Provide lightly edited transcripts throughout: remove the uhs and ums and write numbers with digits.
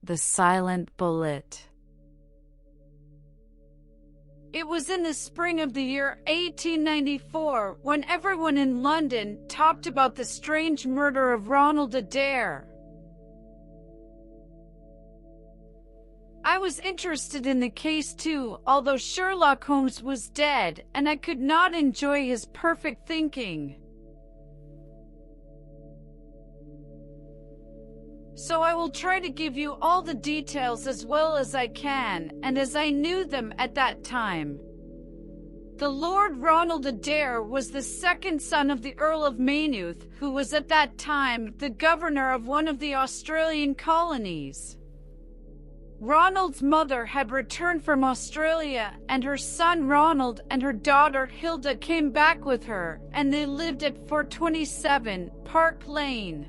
The Silent Bullet. It was in the spring of the year 1894 when everyone in London talked about the strange murder of Ronald Adair. I was interested in the case too, although Sherlock Holmes was dead, and I could not enjoy his perfect thinking. So I will try to give you all the details as well as I can, and as I knew them at that time. The Lord Ronald Adair was the second son of the Earl of Maynooth, who was at that time the governor of one of the Australian colonies. Ronald's mother had returned from Australia, and her son Ronald and her daughter Hilda came back with her, and they lived at 427 Park Lane.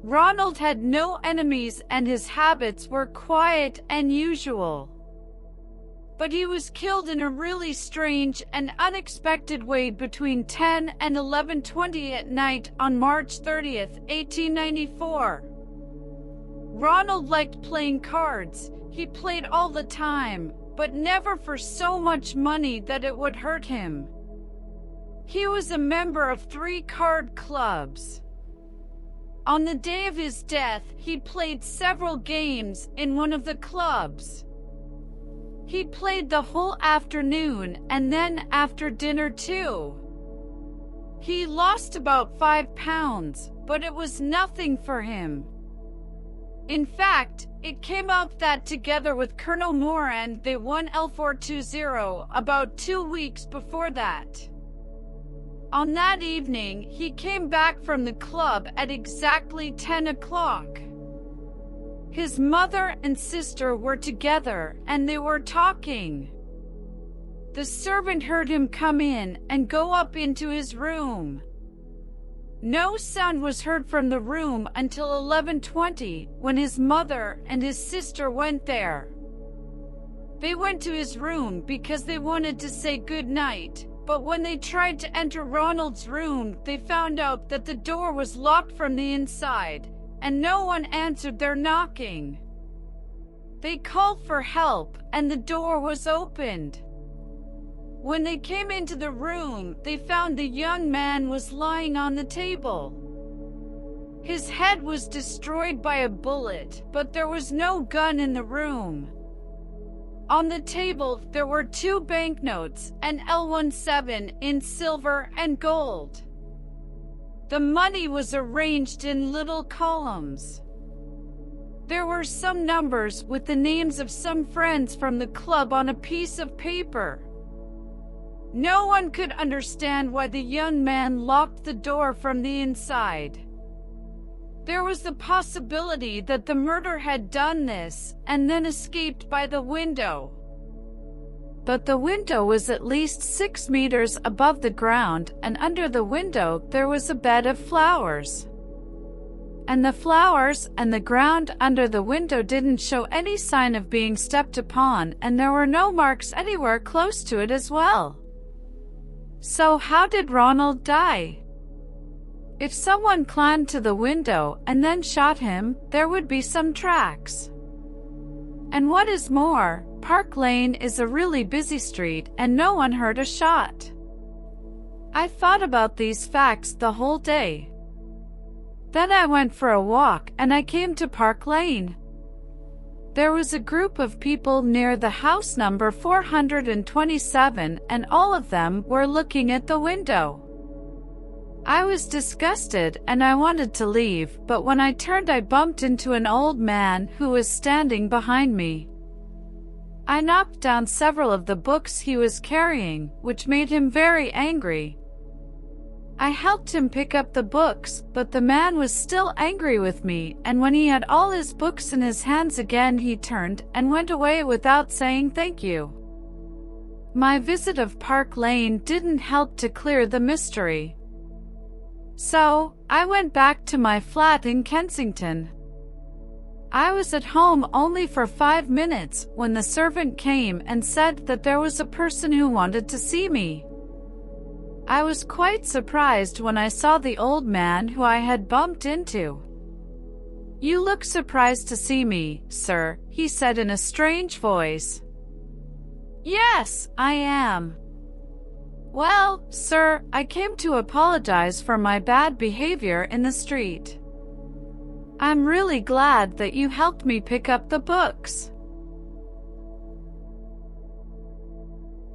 Ronald had no enemies and his habits were quiet and usual. But he was killed in a really strange and unexpected way between 10 and 11:20 at night on March 30th, 1894. Ronald liked playing cards. He played all the time, but never for so much money that it would hurt him. He was a member of 3 card clubs. On the day of his death, he played several games in one of the clubs. He played the whole afternoon and then after dinner too. He lost about £5, but it was nothing for him. In fact, it came out that together with Colonel Moran they won L420 about 2 weeks before that. On that evening, he came back from the club at exactly 10 o'clock. His mother and sister were together, and they were talking. The servant heard him come in and go up into his room. No sound was heard from the room until 11:20, when his mother and his sister went there. They went to his room because they wanted to say good night, but when they tried to enter Ronald's room, they found out that the door was locked from the inside, and no one answered their knocking. They called for help, and the door was opened. When they came into the room, they found the young man was lying on the table. His head was destroyed by a bullet, but there was no gun in the room. On the table, there were 2 banknotes, an L17 in silver and gold. The money was arranged in little columns. There were some numbers with the names of some friends from the club on a piece of paper. No one could understand why the young man locked the door from the inside. There was the possibility that the murderer had done this and then escaped by the window. But the window was at least 6 meters above the ground, and under the window there was a bed of flowers. And the flowers and the ground under the window didn't show any sign of being stepped upon, and there were no marks anywhere close to it as well. So how did Ronald die? If someone climbed to the window and then shot him, there would be some tracks. And what is more, Park Lane is a really busy street and no one heard a shot. I thought about these facts the whole day. Then I went for a walk and I came to Park Lane. There was a group of people near the house number 427, and all of them were looking at the window. I was disgusted and I wanted to leave, but when I turned I bumped into an old man who was standing behind me. I knocked down several of the books he was carrying, which made him very angry. I helped him pick up the books, but the man was still angry with me, and when he had all his books in his hands again he turned and went away without saying thank you. My visit of Park Lane didn't help to clear the mystery. So, I went back to my flat in Kensington. I was at home only for 5 minutes when the servant came and said that there was a person who wanted to see me. I was quite surprised when I saw the old man who I had bumped into. "You look surprised to see me, sir," he said in a strange voice. "Yes, I am." "Well, sir, I came to apologize for my bad behavior in the street. I'm really glad that you helped me pick up the books."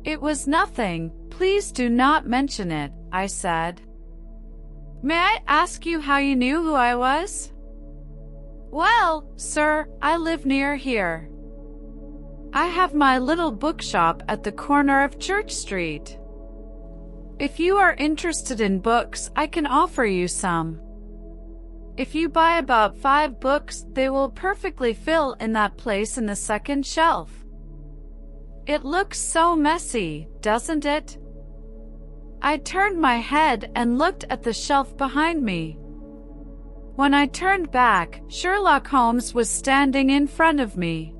"It was nothing, please do not mention it," I said. "May I ask you how you knew who I was?" "Well, sir, I live near here. I have my little bookshop at the corner of Church Street. If you are interested in books, I can offer you some. If you buy about 5 books, they will perfectly fill in that place in the second shelf. It looks so messy, doesn't it?" I turned my head and looked at the shelf behind me. When I turned back, Sherlock Holmes was standing in front of me.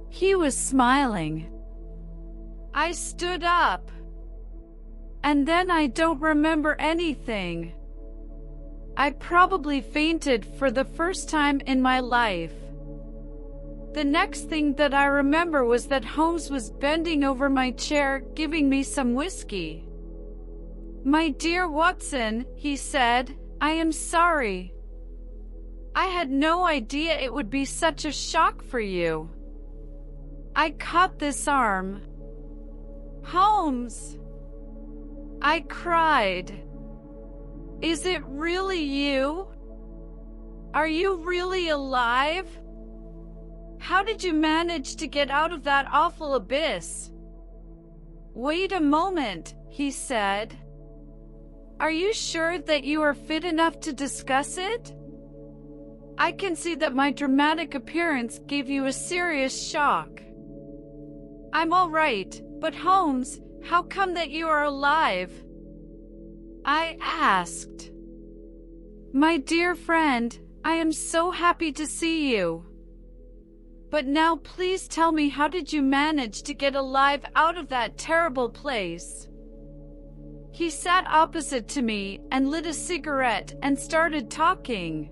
He was smiling. I stood up. And then I don't remember anything. I probably fainted for the first time in my life. The next thing that I remember was that Holmes was bending over my chair, giving me some whiskey. "My dear Watson," he said, "I am sorry. I had no idea it would be such a shock for you. I caught this arm." "Holmes!" I cried. "Is it really you? Are you really alive? How did you manage to get out of that awful abyss?" "Wait a moment," he said. "Are you sure that you are fit enough to discuss it? I can see that my dramatic appearance gave you a serious shock." "I'm all right, but Holmes, how come that you are alive?" I asked. "My dear friend, I am so happy to see you. But now please tell me, how did you manage to get alive out of that terrible place?" He sat opposite to me and lit a cigarette and started talking.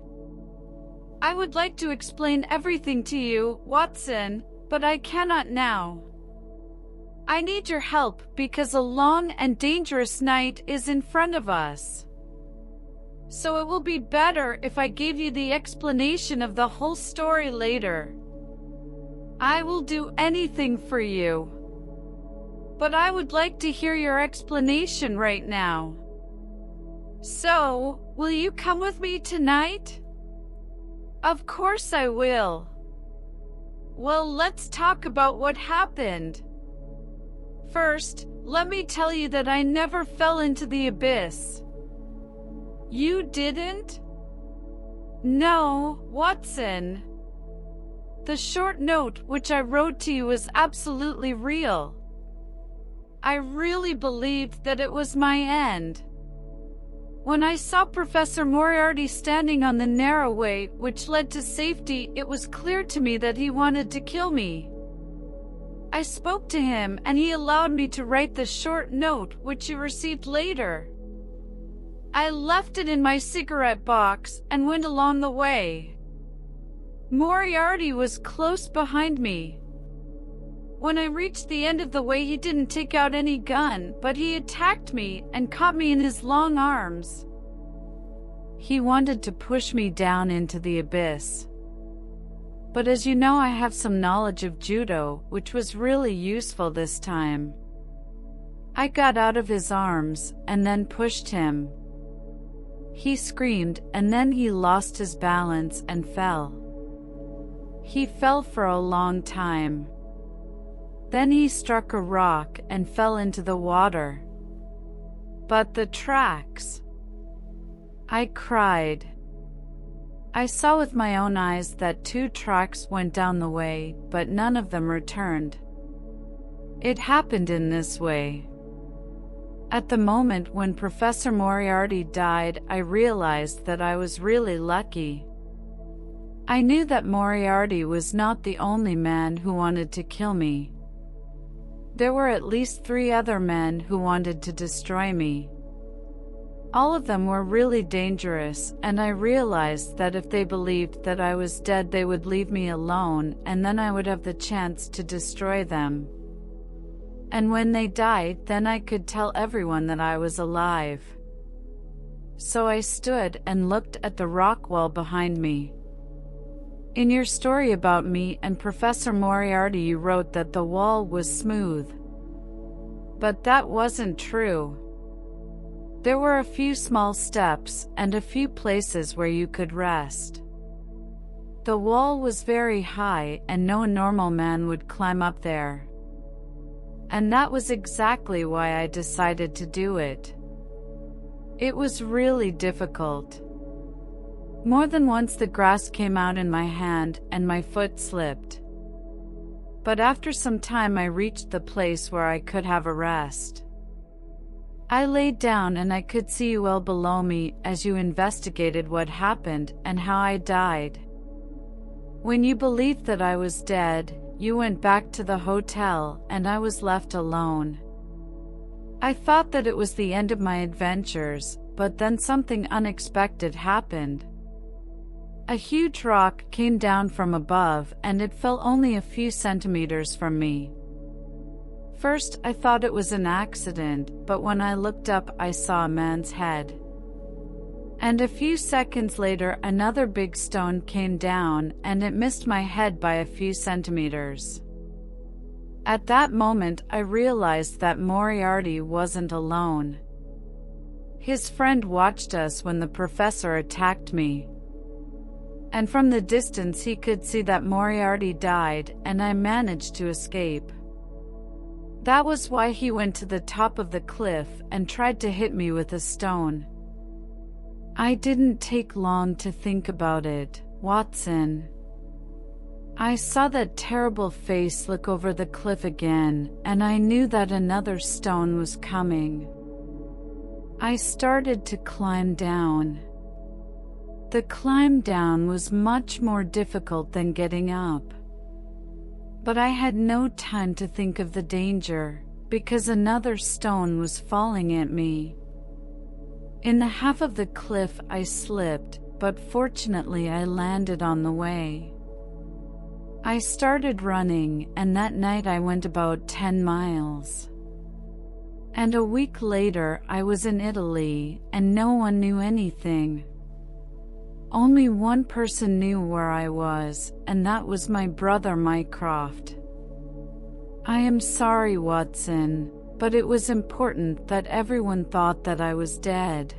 "I would like to explain everything to you, Watson, but I cannot now. I need your help because a long and dangerous night is in front of us. So it will be better if I give you the explanation of the whole story later. I will do anything for you. But I would like to hear your explanation right now. So, will you come with me tonight?" "Of course I will." "Well, let's talk about what happened. First, let me tell you that I never fell into the abyss." "You didn't?" "No, Watson. The short note which I wrote to you was absolutely real. I really believed that it was my end. When I saw Professor Moriarty standing on the narrow way which led to safety, it was clear to me that he wanted to kill me. I spoke to him and he allowed me to write the short note which you received later. I left it in my cigarette box and went along the way. Moriarty was close behind me. When I reached the end of the way, he didn't take out any gun, but he attacked me and caught me in his long arms. He wanted to push me down into the abyss. But as you know, I have some knowledge of judo, which was really useful this time. I got out of his arms and then pushed him. He screamed and then he lost his balance and fell. He fell for a long time. Then he struck a rock and fell into the water. But the tracks... I cried. I saw with my own eyes that 2 tracks went down the way, but none of them returned. It happened in this way. At the moment when Professor Moriarty died, I realized that I was really lucky. I knew that Moriarty was not the only man who wanted to kill me. There were at least 3 other men who wanted to destroy me. All of them were really dangerous, and I realized that if they believed that I was dead, they would leave me alone, and then I would have the chance to destroy them. And when they died, then I could tell everyone that I was alive. So I stood and looked at the rock wall behind me. In your story about me and Professor Moriarty, you wrote that the wall was smooth. But that wasn't true. There were a few small steps and a few places where you could rest. The wall was very high and no normal man would climb up there. And that was exactly why I decided to do it. It was really difficult. More than once the grass came out in my hand and my foot slipped. But after some time I reached the place where I could have a rest. I laid down and I could see you well below me as you investigated what happened and how I died. When you believed that I was dead, you went back to the hotel and I was left alone. I thought that it was the end of my adventures, but then something unexpected happened. A huge rock came down from above and it fell only a few centimeters from me. First, I thought it was an accident, but when I looked up, I saw a man's head. And a few seconds later, another big stone came down, and it missed my head by a few centimeters. At that moment, I realized that Moriarty wasn't alone. His friend watched us when the professor attacked me. And from the distance, he could see that Moriarty died, and I managed to escape. That was why he went to the top of the cliff and tried to hit me with a stone. I didn't take long to think about it, Watson. I saw that terrible face look over the cliff again, and I knew that another stone was coming. I started to climb down. The climb down was much more difficult than getting up. But I had no time to think of the danger, because another stone was falling at me. In the half of the cliff I slipped, but fortunately I landed on the way. I started running, and that night I went about 10 miles. And a week later I was in Italy, and no one knew anything. Only one person knew where I was, and that was my brother Mycroft. I am sorry, Watson, but it was important that everyone thought that I was dead.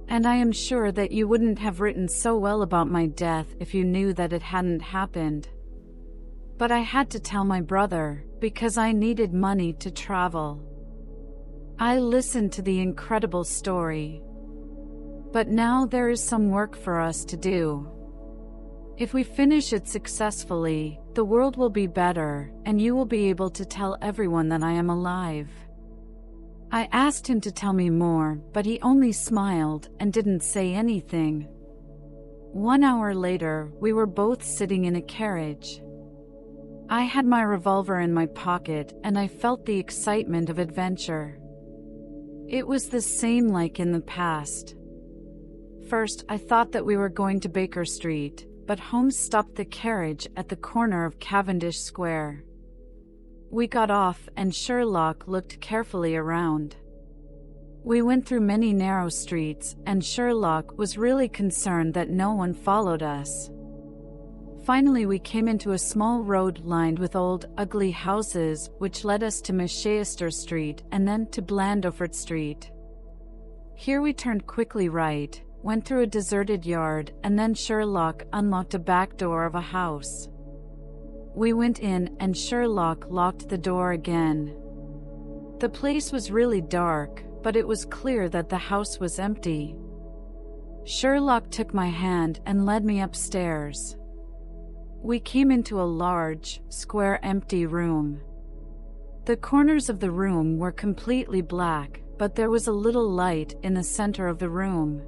And I am sure that you wouldn't have written so well about my death if you knew that it hadn't happened. But I had to tell my brother, because I needed money to travel. I listened to the incredible story. But now there is some work for us to do. If we finish it successfully, the world will be better, and you will be able to tell everyone that I am alive. I asked him to tell me more, but he only smiled and didn't say anything. 1 hour later, we were both sitting in a carriage. I had my revolver in my pocket, and I felt the excitement of adventure. It was the same like in the past. First, I thought that we were going to Baker Street, but Holmes stopped the carriage at the corner of Cavendish Square. We got off, and Sherlock looked carefully around. We went through many narrow streets, and Sherlock was really concerned that no one followed us. Finally, we came into a small road lined with old, ugly houses, which led us to Manchester Street and then to Blandford Street. Here we turned quickly right, went through a deserted yard, and then Sherlock unlocked a back door of a house. We went in, and Sherlock locked the door again. The place was really dark, but it was clear that the house was empty. Sherlock took my hand and led me upstairs. We came into a large, square, empty room. The corners of the room were completely black, but there was a little light in the center of the room.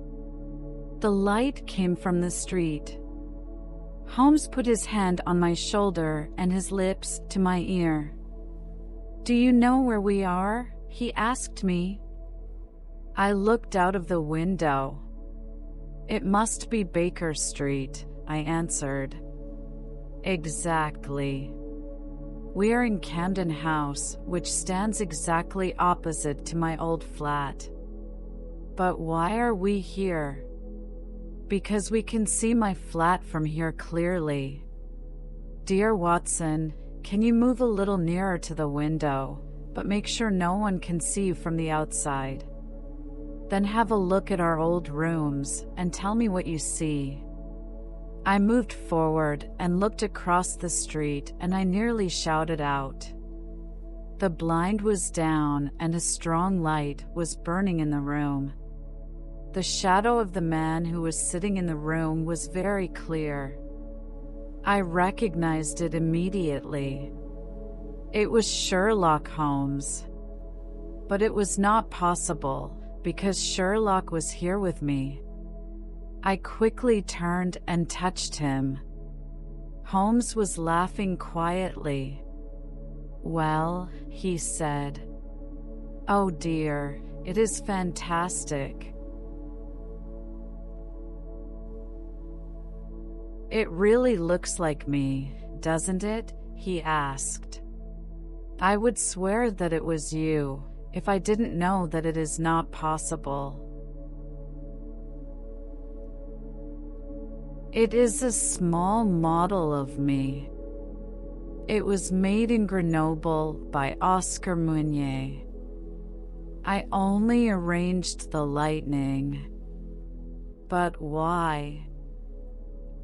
The light came from the street. Holmes put his hand on my shoulder and his lips to my ear. "Do you know where we are?" he asked me. I looked out of the window. It must be Baker Street, I answered. Exactly. We are in Camden House, which stands exactly opposite to my old flat. But why are we here? Because we can see my flat from here clearly. Dear Watson, can you move a little nearer to the window, but make sure no one can see you from the outside? Then have a look at our old rooms and tell me what you see. I moved forward and looked across the street, and I nearly shouted out. The blind was down and a strong light was burning in the room. The shadow of the man who was sitting in the room was very clear. I recognized it immediately. It was Sherlock Holmes. But it was not possible, because Sherlock was here with me. I quickly turned and touched him. Holmes was laughing quietly. Well, he said. Oh dear, it is fantastic. It really looks like me, doesn't it? He asked. I would swear that it was you, if I didn't know that it is not possible. It is a small model of me. It was made in Grenoble by Oscar Meunier. I only arranged the lighting. But why?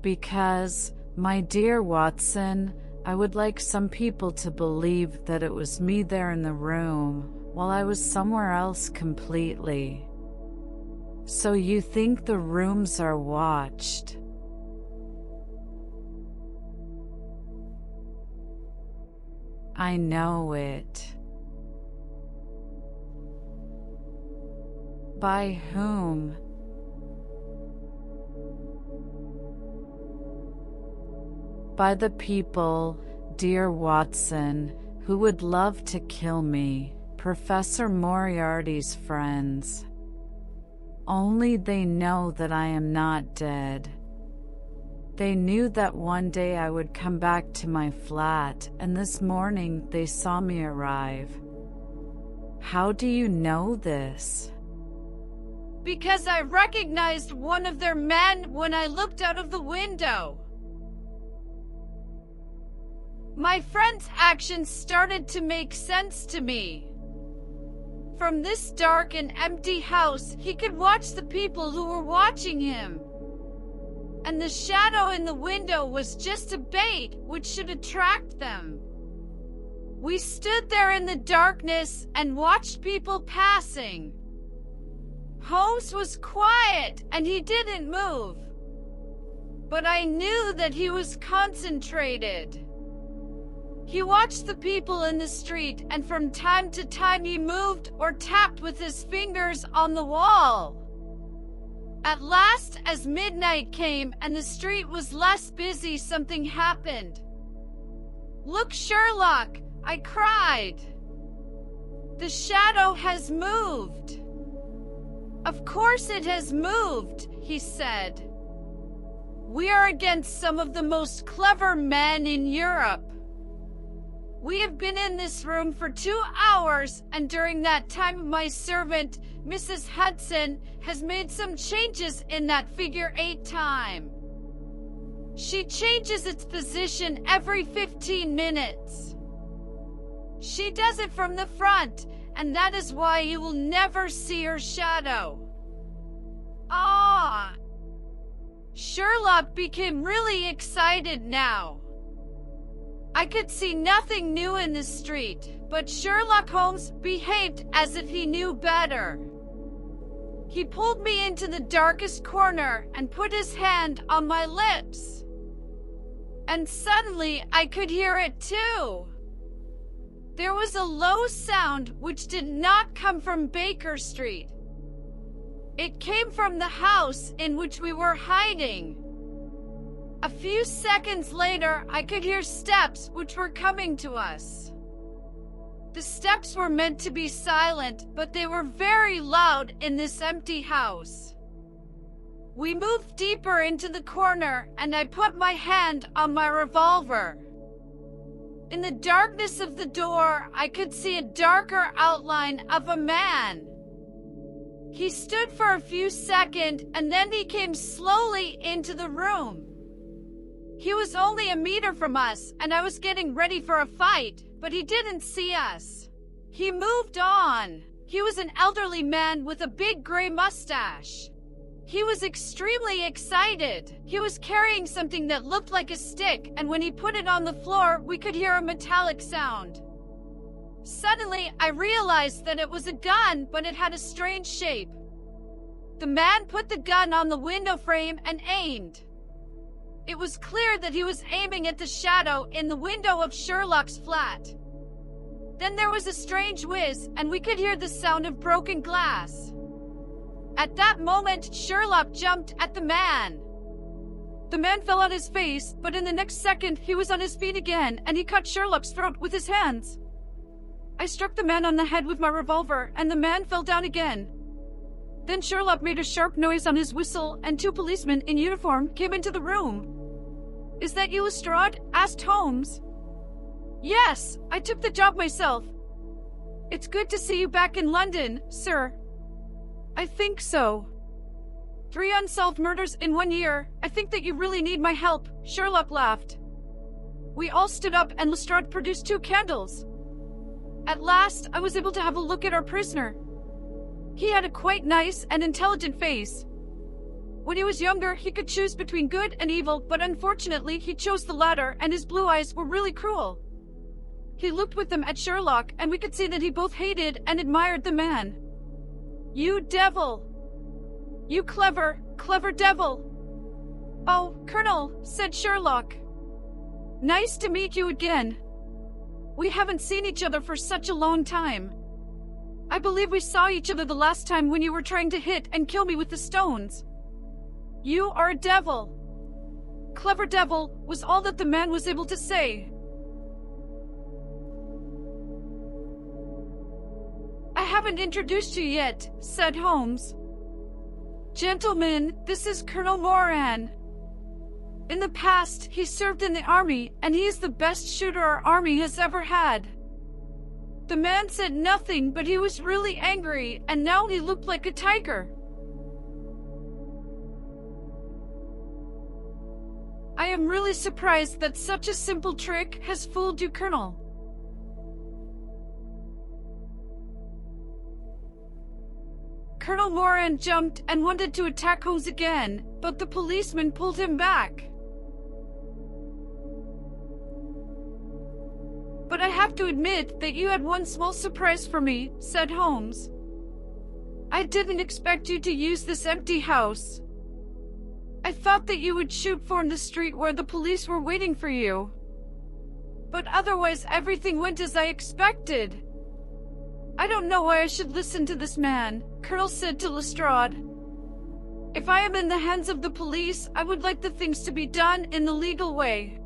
Because, my dear Watson, I would like some people to believe that it was me there in the room, while I was somewhere else completely. So you think the rooms are watched? I know it. By whom? By the people, dear Watson, who would love to kill me, Professor Moriarty's friends. Only they know that I am not dead. They knew that one day I would come back to my flat, and this morning they saw me arrive. How do you know this? Because I recognized one of their men when I looked out of the window. My friend's actions started to make sense to me. From this dark and empty house, he could watch the people who were watching him. And the shadow in the window was just a bait which should attract them. We stood there in the darkness and watched people passing. Holmes was quiet and he didn't move. But I knew that he was concentrated. He watched the people in the street, and from time to time he moved or tapped with his fingers on the wall. At last, as midnight came and the street was less busy, something happened. Look, Sherlock, I cried. The shadow has moved. Of course it has moved, he said. We are against some of the most clever men in Europe. We have been in this room for 2 hours, and during that time my servant, Mrs. Hudson, has made some changes in that figure 8 time. She changes its position every 15 minutes. She does it from the front, and that is why you will never see her shadow. Ah! Sherlock became really excited now. I could see nothing new in the street, but Sherlock Holmes behaved as if he knew better. He pulled me into the darkest corner and put his hand on my lips. And suddenly I could hear it too. There was a low sound which did not come from Baker Street. It came from the house in which we were hiding. A few seconds later, I could hear steps which were coming to us. The steps were meant to be silent, but they were very loud in this empty house. We moved deeper into the corner, and I put my hand on my revolver. In the darkness of the door, I could see a darker outline of a man. He stood for a few seconds, and then he came slowly into the room. He was only a meter from us, and I was getting ready for a fight, but he didn't see us. He moved on. He was an elderly man with a big gray mustache. He was extremely excited. He was carrying something that looked like a stick, and when he put it on the floor, we could hear a metallic sound. Suddenly, I realized that it was a gun, but it had a strange shape. The man put the gun on the window frame and aimed. It was clear that he was aiming at the shadow in the window of Sherlock's flat. Then there was a strange whiz, and we could hear the sound of broken glass. At that moment, Sherlock jumped at the man. The man fell on his face, but in the next second, he was on his feet again, and he cut Sherlock's throat with his hands. I struck the man on the head with my revolver, and the man fell down again. Then Sherlock made a sharp noise on his whistle, and 2 policemen in uniform came into the room. "Is that you, Lestrade?" asked Holmes. "Yes, I took the job myself." "It's good to see you back in London, sir." "I think so." 3 unsolved murders in 1 year. I think that you really need my help," Sherlock laughed. We all stood up, and Lestrade produced 2 candles. At last, I was able to have a look at our prisoner. He had a quite nice and intelligent face. When he was younger, he could choose between good and evil, but unfortunately, he chose the latter, and his blue eyes were really cruel. He looked with them at Sherlock, and we could see that he both hated and admired the man. "You devil! You clever, clever devil!" "Oh, Colonel," said Sherlock. "Nice to meet you again. We haven't seen each other for such a long time. I believe we saw each other the last time when you were trying to hit and kill me with the stones. You are a devil." "Clever devil" was all that the man was able to say. "I haven't introduced you yet," said Holmes. "Gentlemen, this is Colonel Moran. In the past, he served in the army, and he is the best shooter our army has ever had." The man said nothing, but he was really angry, and now he looked like a tiger. "I am really surprised that such a simple trick has fooled you, Colonel." Colonel Moran jumped and wanted to attack Holmes again, but the policeman pulled him back. "But I have to admit that you had one small surprise for me," said Holmes. "I didn't expect you to use this empty house. I thought that you would shoot from the street where the police were waiting for you. But otherwise everything went as I expected." "I don't know why I should listen to this man," Colonel said to Lestrade. "If I am in the hands of the police, I would like the things to be done in the legal way."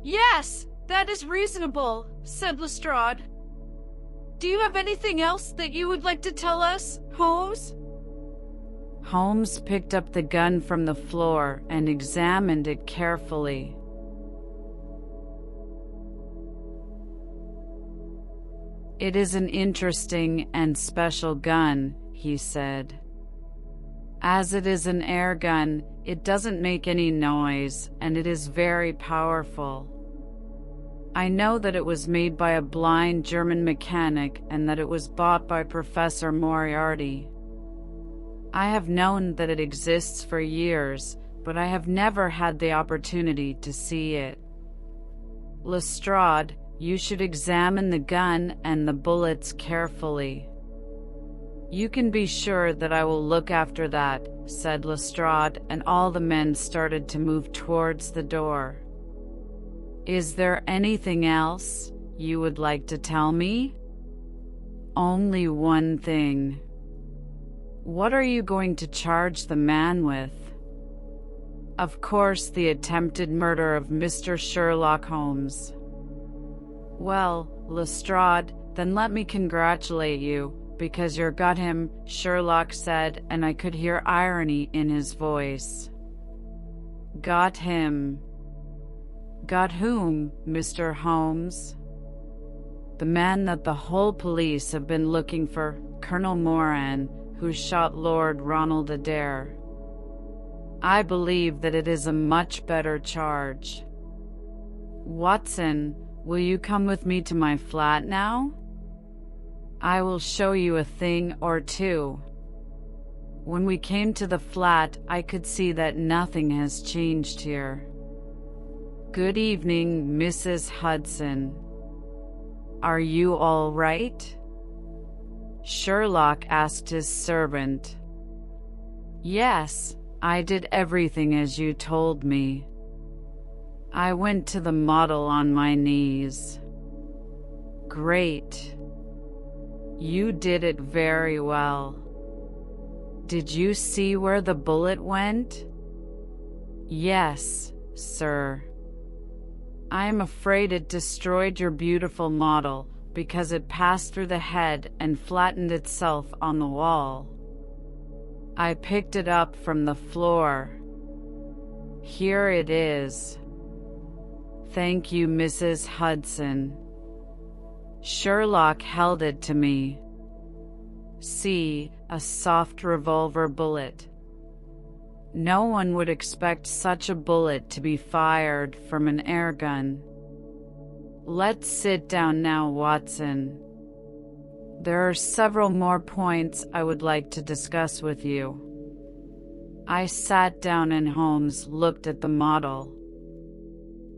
"Yes, that is reasonable," said Lestrade. "Do you have anything else that you would like to tell us, Holmes?" Holmes picked up the gun from the floor and examined it carefully. "It is an interesting and special gun," he said. "As it is an air gun, it doesn't make any noise, and it is very powerful. I know that it was made by a blind German mechanic and that it was bought by Professor Moriarty. I have known that it exists for years, but I have never had the opportunity to see it. Lestrade, you should examine the gun and the bullets carefully." "You can be sure that I will look after that," said Lestrade, and all the men started to move towards the door. "Is there anything else you would like to tell me?" "Only one thing." "What are you going to charge the man with?" Of course, the attempted murder of Mr. Sherlock Holmes. Well, Lestrade, then let me congratulate you, because you got him, Sherlock said, and I could hear irony in his voice. Got him. Got whom, Mr. Holmes? The man that the whole police have been looking for, Colonel Moran, who shot Lord Ronald Adair. I believe that it is a much better charge. Watson, will you come with me to my flat now? I will show you a thing or two. When we came to the flat, I could see that nothing has changed here. Good evening, Mrs. Hudson. Are you all right? Sherlock asked his servant. Yes, I did everything as you told me. I went to the model on my knees. Great. You did it very well. Did you see where the bullet went? Yes, sir. I am afraid it destroyed your beautiful model because it passed through the head and flattened itself on the wall. I picked it up from the floor. Here it is. Thank you, Mrs. Hudson. Sherlock held it to me. See, a soft revolver bullet. No one would expect such a bullet to be fired from an air gun. Let's sit down now, Watson. There are several more points I would like to discuss with you. I sat down and Holmes looked at the model.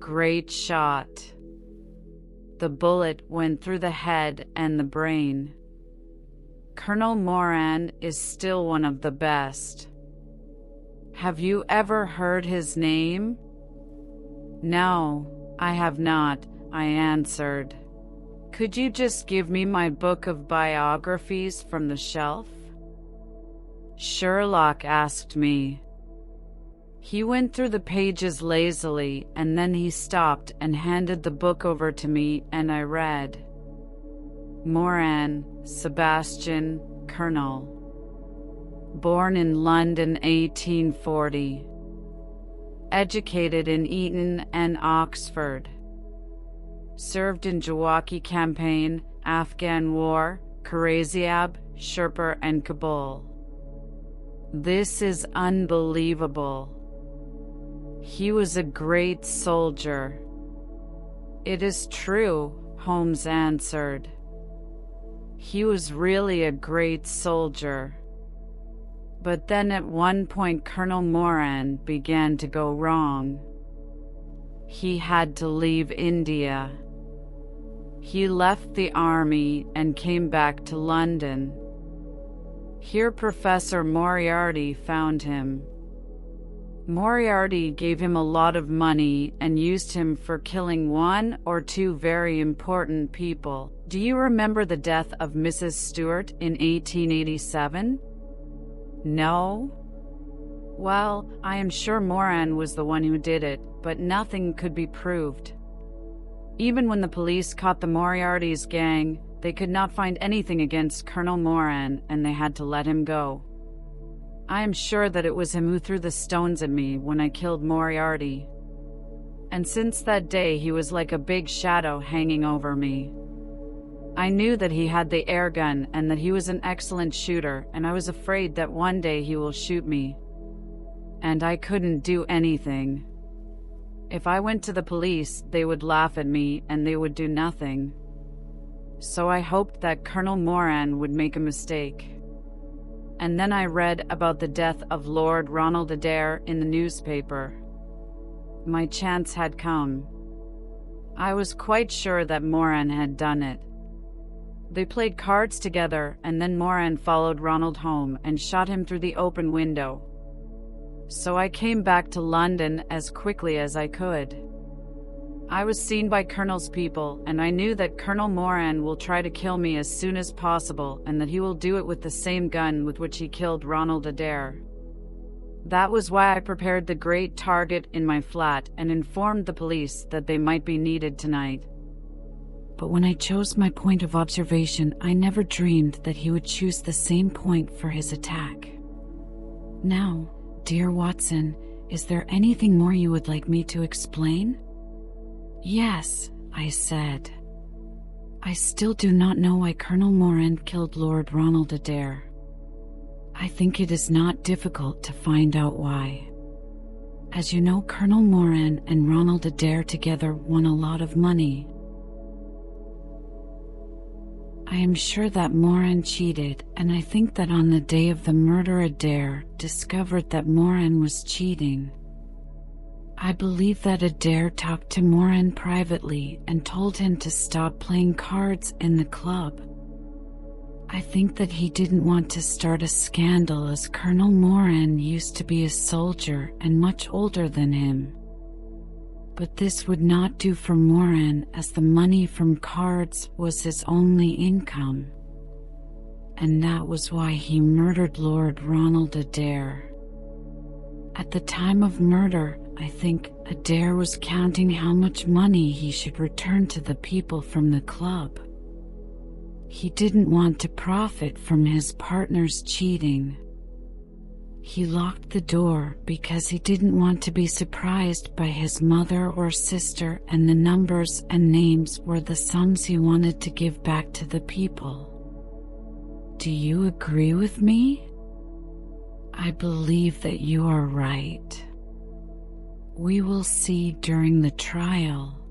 Great shot. The bullet went through the head and the brain. Colonel Moran is still one of the best. Have you ever heard his name? No, I have not, I answered. Could you just give me my book of biographies from the shelf? Sherlock asked me. He went through the pages lazily, and then he stopped and handed the book over to me, and I read. Moran, Sebastian, Colonel. Born in London 1840. Educated in Eton and Oxford. Served in Jawaki Campaign, Afghan War, Karaziab, Sherpur and Kabul. This is unbelievable. He was a great soldier. It is true, Holmes answered. He was really a great soldier. But then at one point Colonel Moran began to go wrong. He had to leave India. He left the army and came back to London. Here Professor Moriarty found him. Moriarty gave him a lot of money and used him for killing one or two very important people. Do you remember the death of Mrs. Stewart in 1887? No? Well, I am sure Moran was the one who did it, but nothing could be proved. Even when the police caught the Moriarty's gang, they could not find anything against Colonel Moran, and they had to let him go. I am sure that it was him who threw the stones at me when I killed Moriarty. And since that day he was like a big shadow hanging over me. I knew that he had the air gun and that he was an excellent shooter, and I was afraid that one day he will shoot me. And I couldn't do anything. If I went to the police, they would laugh at me and they would do nothing. So I hoped that Colonel Moran would make a mistake. And then I read about the death of Lord Ronald Adair in the newspaper. My chance had come. I was quite sure that Moran had done it. They played cards together, and then Moran followed Ronald home and shot him through the open window. So I came back to London as quickly as I could. I was seen by Colonel's people, and I knew that Colonel Moran will try to kill me as soon as possible, and that he will do it with the same gun with which he killed Ronald Adair. That was why I prepared the great target in my flat and informed the police that they might be needed tonight. But when I chose my point of observation, I never dreamed that he would choose the same point for his attack. Now, dear Watson, is there anything more you would like me to explain? Yes, I said. I still do not know why Colonel Moran killed Lord Ronald Adair. I think it is not difficult to find out why. As you know, Colonel Moran and Ronald Adair together won a lot of money. I am sure that Moran cheated, and I think that on the day of the murder Adair discovered that Moran was cheating. I believe that Adair talked to Moran privately and told him to stop playing cards in the club. I think that he didn't want to start a scandal, as Colonel Moran used to be a soldier and much older than him. But this would not do for Moran, as the money from cards was his only income. And that was why he murdered Lord Ronald Adair. At the time of murder, I think Adair was counting how much money he should return to the people from the club. He didn't want to profit from his partner's cheating. He locked the door because he didn't want to be surprised by his mother or sister, and the numbers and names were the sums he wanted to give back to the people. Do you agree with me? I believe that you are right. We will see during the trial.